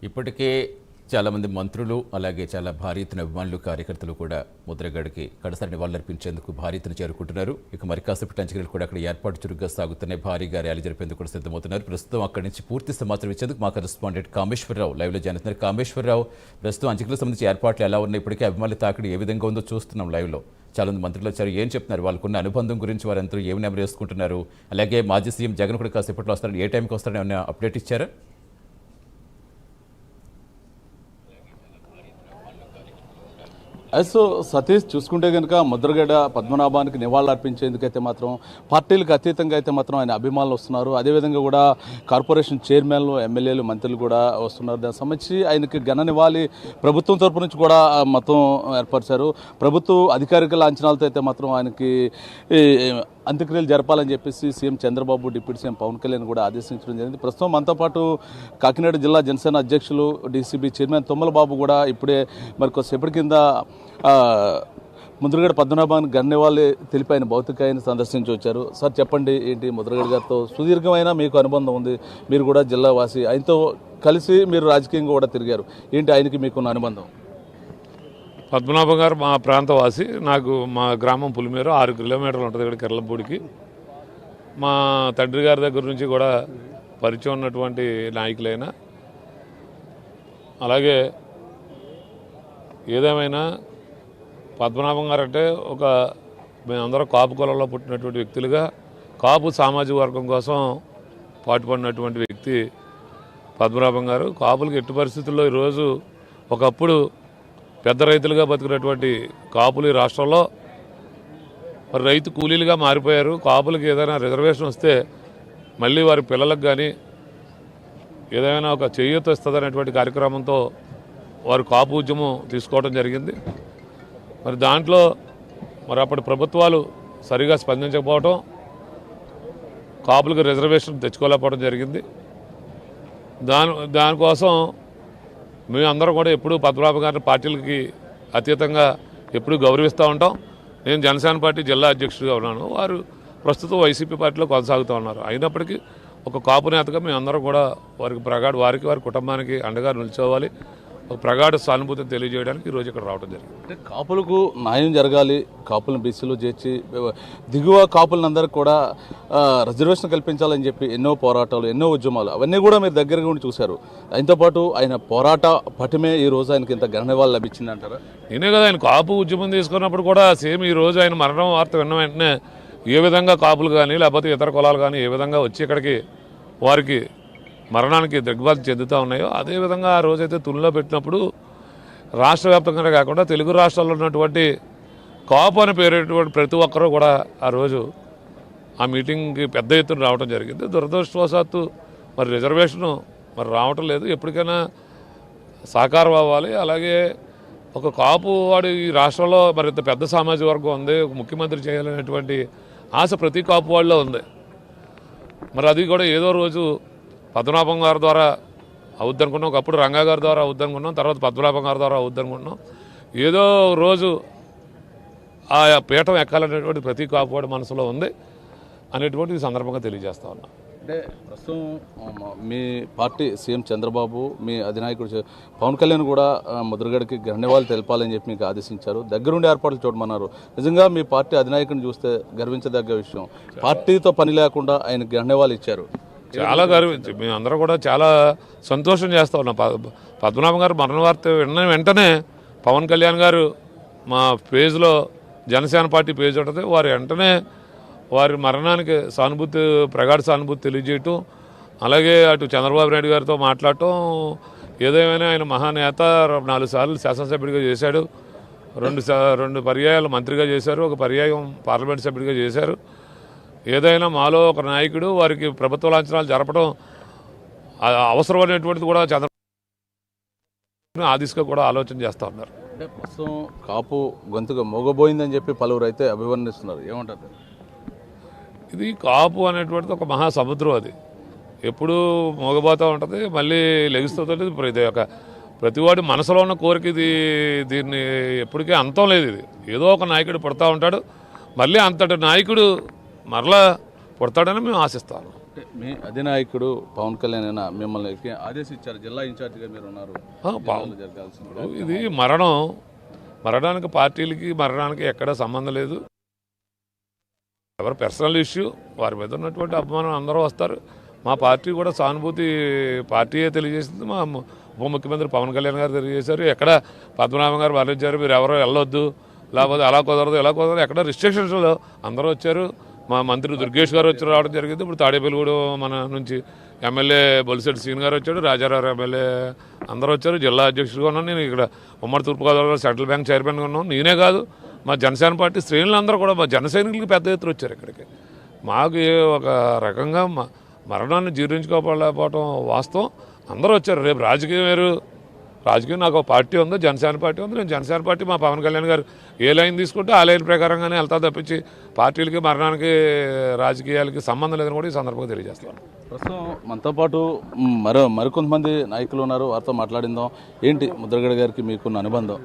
ఇప్పటికే చాలామంది మంత్రులు అలాగే చాలా భారీ ఎత్తున అభిమానులు కార్యకర్తలు కూడా ముద్రగడకి కడసారి నివాళులర్పించేందుకు భారీ ఎత్తున చేరుకుంటున్నారు. ఇక మరి కాసేపటి అంచనాలు కూడా అక్కడ ఏర్పాటు చురుగ్గా సాగుతున్నాయి. భారీగా ర్యాలీ జరిపేందుకు కూడా సిద్ధమవుతున్నారు. ప్రస్తుతం అక్కడి నుంచి పూర్తి సమాచారం ఇచ్చేందుకు మా కరెస్పాండెంట్ కామేశ్వరరావు లైవ్లో జాయిన్ అవుతున్నారు. కామేశ్వరరావు, ప్రస్తుతం అంచనాలకు సంబంధించి ఏర్పాట్లు ఎలా ఉన్నాయి, ఇప్పటికే అభిమానుల తాకిడి ఏ విధంగా ఉందో చూస్తున్నాం లైవ్లో. చాలా మంది మంత్రులు వచ్చారు, ఏం చెప్తున్నారు, వాళ్ళకున్న అనుబంధం గురించి వారందరూ ఏమి నెంబర్ వేసుకుంటున్నారు, అలాగే మాజీ సీఎం జగన్ కూడా కాసేపట్లో వస్తారని, ఏ టైంకి వస్తారని ఏమైనా అప్డేట్ ఇచ్చారా? సో సతీష్, చూసుకుంటే కనుక ముద్రగడ పద్మనాభానికి నివాళులు అర్పించేందుకైతే మాత్రం పార్టీలకు అతీతంగా అయితే మాత్రం ఆయన అభిమానులు వస్తున్నారు. అదేవిధంగా కూడా కార్పొరేషన్ చైర్మన్లు, ఎమ్మెల్యేలు, మంత్రులు కూడా వస్తున్నారు. దానికి సంబంధించి ఆయనకి ఘన నివాళి ప్రభుత్వం తరపు నుంచి కూడా మొత్తం ఏర్పరిచారు. ప్రభుత్వ అధికారిక లాంఛనాలతో అయితే మాత్రం ఆయనకి అంత్యక్రియలు జరపాలని చెప్పేసి CM Chandrababu, deputy CM Pawan Kalyan కూడా ఆదేశించడం జరిగింది. ప్రస్తుతం మనతో పాటు కాకినాడ జిల్లా జనసేన అధ్యక్షులు, డీసీబీ చైర్మన్ తుమ్మల బాబు కూడా ఇప్పుడే మరి కొద్దిసేపటి కింద ముద్రగడ పద్మనాభానికి ఘననివాళి తెలిపి ఆయన భౌతికాయాన్ని సందర్శించి వచ్చారు. సార్ చెప్పండి, ఏంటి ముద్రగడ గారితో సుదీర్ఘమైన మీకు అనుబంధం ఉంది, మీరు కూడా జిల్లా వాసి, ఆయనతో కలిసి మీరు రాజకీయంగా కూడా తిరిగారు, ఏంటి ఆయనకి మీకున్న అనుబంధం? పద్మనాభం గారు మా ప్రాంతవాసి. నాకు మా గ్రామం పులిమేరు 6 కిలోమీటర్లు ఉంటుంది ఇక్కడ కిర్లంపూడికి. మా తండ్రి గారి దగ్గర నుంచి కూడా పరిచయం ఉన్నటువంటి నాయకులైనా, అలాగే ఏదేమైనా పద్మనాభం గారు అంటే మేమందరం కాపు కులంలో పుట్టినటువంటి వ్యక్తులుగా కాపు సామాజిక వర్గం కోసం పాటుపడినటువంటి వ్యక్తి పద్మనాభం గారు. కాపులకి ఎట్టి పరిస్థితుల్లో ఈరోజు ఒకప్పుడు పెద్ద రైతులుగా బతికినటువంటి కాపులు ఈ రాష్ట్రంలో మరి రైతు కూలీలుగా మారిపోయారు. కాపులకి ఏదైనా రిజర్వేషన్ వస్తే మళ్ళీ వారి పిల్లలకు కానీ ఏదైనా ఒక చేయూత ఇస్తుందనేటువంటి కార్యక్రమంతో వారు కాపు ఉద్యమం తీసుకోవడం జరిగింది. మరి దాంట్లో మరి అప్పటి ప్రభుత్వాలు సరిగా స్పందించకపోవటం, కాపులకు రిజర్వేషన్ తెచ్చుకోలేకపోవడం జరిగింది. దానికోసం మేమందరం కూడా ఎప్పుడూ పద్మనాభం గారిని పార్టీలకి అతీతంగా ఎప్పుడూ గౌరవిస్తూ ఉంటాం. నేను జనసేన పార్టీ జిల్లా అధ్యక్షుడిగా ఉన్నాను, వారు ప్రస్తుతం వైసీపీ పార్టీలో కొనసాగుతూ ఉన్నారు. అయినప్పటికీ ఒక కాపు నేతగా మేమందరం కూడా వారికి వారి కుటుంబానికి అండగా నిల్చోవాలి, ఒక ప్రగాఢ సానుభూతిని తెలియజేయడానికి ఈరోజు ఇక్కడ రావడం జరిగింది. అంటే కాపులకు న్యాయం జరగాలి, కాపులను బీసీలో చేర్చి దిగువ కాపులందరికీ కూడా రిజర్వేషన్ కల్పించాలని చెప్పి ఎన్నో పోరాటాలు, ఎన్నో ఉద్యమాలు, అవన్నీ కూడా మీరు దగ్గరగా ఉండి చూశారు. ఆయనతో పాటు ఆయన పోరాట పటిమే ఈ రోజు ఆయనకి ఇంత ఘన నివాళి లభించింది అంటారా? నేనే కదా ఆయన కాపు ఉద్యమం తీసుకున్నప్పుడు కూడా సేమ్ ఈ రోజు ఆయన మరణం వార్త విన్న వెంటనే ఏ విధంగా కాపులు కానీ లేకపోతే ఇతర కులాలు కానీ ఏ విధంగా వచ్చి ఇక్కడికి వారికి మరణానికి దిగ్బాధ చెందుతూ ఉన్నాయో, అదేవిధంగా ఆ రోజైతే తునిలో పెట్టినప్పుడు రాష్ట్ర వ్యాప్తంగానే కాకుండా తెలుగు రాష్ట్రాల్లో ఉన్నటువంటి కాపు అని పేరేటువంటి ప్రతి ఒక్కరూ కూడా ఆ రోజు ఆ మీటింగ్కి పెద్ద ఎత్తున రావడం జరిగింది. దురదృష్టవశాత్తు మరి రిజర్వేషను మరి రావటం లేదు. ఎప్పటికైనా సాకారం అవ్వాలి. అలాగే ఒక కాపు వాడు ఈ రాష్ట్రంలో మరి ఇంత పెద్ద సామాజిక వర్గం ఉంది, ఒక ముఖ్యమంత్రి చేయాలనేటువంటి ఆశ ప్రతి కాపు వాళ్ళలో ఉంది. మరి అది కూడా ఏదో రోజు పద్మనాభం గారి ద్వారా అవుద్దనుకున్నాం, ఒకప్పుడు రంగా గారి ద్వారా అవుద్దనుకున్నాం, తర్వాత పద్మనాభం గారి ద్వారా అవుద్దనుకున్నాం. ఏదో రోజు ఆ పీఠం ఎక్కాలనేటువంటి ప్రతి కాపువాడి మనసులో ఉంది అనేటువంటి సందర్భంగా తెలియజేస్తా ఉన్నాం. అంటే ప్రస్తుతం మీ పార్టీ సీఎం చంద్రబాబు, మీ అధినాయకుడు పవన్ కళ్యాణ్ కూడా ముద్రగడకి ఘన నివాళి తెలపాలని చెప్పి మీకు ఆదేశించారు, దగ్గరుండి ఏర్పాట్లు చూడమన్నారు. నిజంగా మీ పార్టీ అధినాయకుడిని చూస్తే గర్వించదగ్గ విషయం. పార్టీతో పని లేకుండా ఆయన ఘన నివాళి ఇచ్చారు. చాలా గర్వించి మేమందరం కూడా చాలా సంతోషం చేస్తూ ఉన్నాం. పద్మనాభం గారు మరణ వార్త విన్న వెంటనే పవన్ కళ్యాణ్ గారు మా పేజ్లో జనసేన పార్టీ పేజ్ ఉంటుంది, వారు వెంటనే వారి మరణానికి ప్రగాఢ సానుభూతి తెలియజేయటం, అలాగే అటు చంద్రబాబు నాయుడు గారితో మాట్లాడటం. ఏదేమైనా ఆయన మహానేత, 4 సార్లు శాసనసభ్యుడిగా చేశాడు, 2 పర్యాయాలు మంత్రిగా చేశారు, 1 పర్యాయం పార్లమెంట్ సభ్యుడిగా చేశారు. ఏదైనా మాలో ఒక నాయకుడు వారికి ప్రభుత్వ లాంఛనాలు జరపడం అవసరమైనటువంటిది కూడా చంద్రబాబు ఆ దిశగా కూడా ఆలోచన చేస్తూ ఉన్నారు. అంటే ప్రస్తుతం కాపు గొంతుగా మోగబోయిందని చెప్పి పలువురు అయితే అభివర్ణిస్తున్నారు, ఏమంటారు? ఇది కాపు అనేటువంటిది ఒక మహాసముద్రం, అది ఎప్పుడూ మోగబోతూ ఉంటుంది, మళ్ళీ లెగుస్తుంటుంది. ప్రతివాడి మనసులో ఉన్న కోరిక దీన్ని ఎప్పటికీ అంతం లేదు. ఇది ఏదో ఒక నాయకుడు పుడతా ఉంటాడు, మళ్ళీ అంతటి నాయకుడు మరలా పుడతాడని మేము ఆశిస్తాము. అంటే మీ అధినాయకుడు పవన్ కళ్యాణ్ అయినా మిమ్మల్ని ఆదేశించారు, జిల్లా ఇన్ఛార్జిగా మీరు ఉన్నారు, జరగాల్సింది. ఇది మరణానికి పార్టీలకి మరణానికి ఎక్కడ సంబంధం లేదు. ఎవరి పర్సనల్ ఇష్యూ, వారి మీద ఉన్నటువంటి అభిమానం అందరూ వస్తారు. మా పార్టీ కూడా సానుభూతి పార్టీయే తెలియజేసింది. మా ఉప ముఖ్యమంత్రి పవన్ కళ్యాణ్ గారు తెలియజేశారు. ఎక్కడ పద్మనాభం గారు వారించారు, మీరు ఎవరో వెళ్ళొద్దు, లేకపోతే అలా కుదరదు ఇలా కుదరదు, ఎక్కడ రిస్ట్రిక్షన్స్లో అందరూ వచ్చారు. మా మంత్రి దుర్గేష్ గారు వచ్చి రావడం జరిగింది. ఇప్పుడు తాడేపల్లిగూడ మన నుంచి ఎమ్మెల్యే బొలిశెట్టి సీన్ గారు వచ్చాడు, రాజారావు ఎమ్మెల్యే అందరూ వచ్చారు. జిల్లా అధ్యక్షుడిగా ఉన్నాను నేను. ఇక్కడ ఉమ్మడి తూర్పుగోదావరిలో సెంట్రల్ బ్యాంక్ చైర్మన్గా ఉన్నాను. నేనే కాదు, మా జనసేన పార్టీ శ్రేణులు అందరూ కూడా, మా జన సైనికులకి పెద్ద ఎత్తున వచ్చారు ఇక్కడికి. మాకు ఒక రకంగా మరణాన్ని జీర్ణించుకోలేకపోవడం వాస్తవం. అందరూ వచ్చారు. రేపు రాజకీయం వేరు, రాజకీయం నాకు ఒక పార్టీ ఉంది, జనసేన పార్టీ ఉంది. నేను జనసేన పార్టీ మా పవన్ కళ్యాణ్ గారు ఏ లైన్ తీసుకుంటే ఆ లైన్ ప్రకారంగానే వెళ్తా తప్పించి పార్టీలకి మరణానికి రాజకీయాలకి సంబంధం లేదని కూడా ఈ సందర్భంగా తెలియజేస్తాను. ప్రస్తుతం మనతో పాటు మరికొంతమంది నాయకులు ఉన్నారు, వారితో మాట్లాడిందాం. ఏంటి ముద్రగడ గారికి మీకున్న అనుబంధం?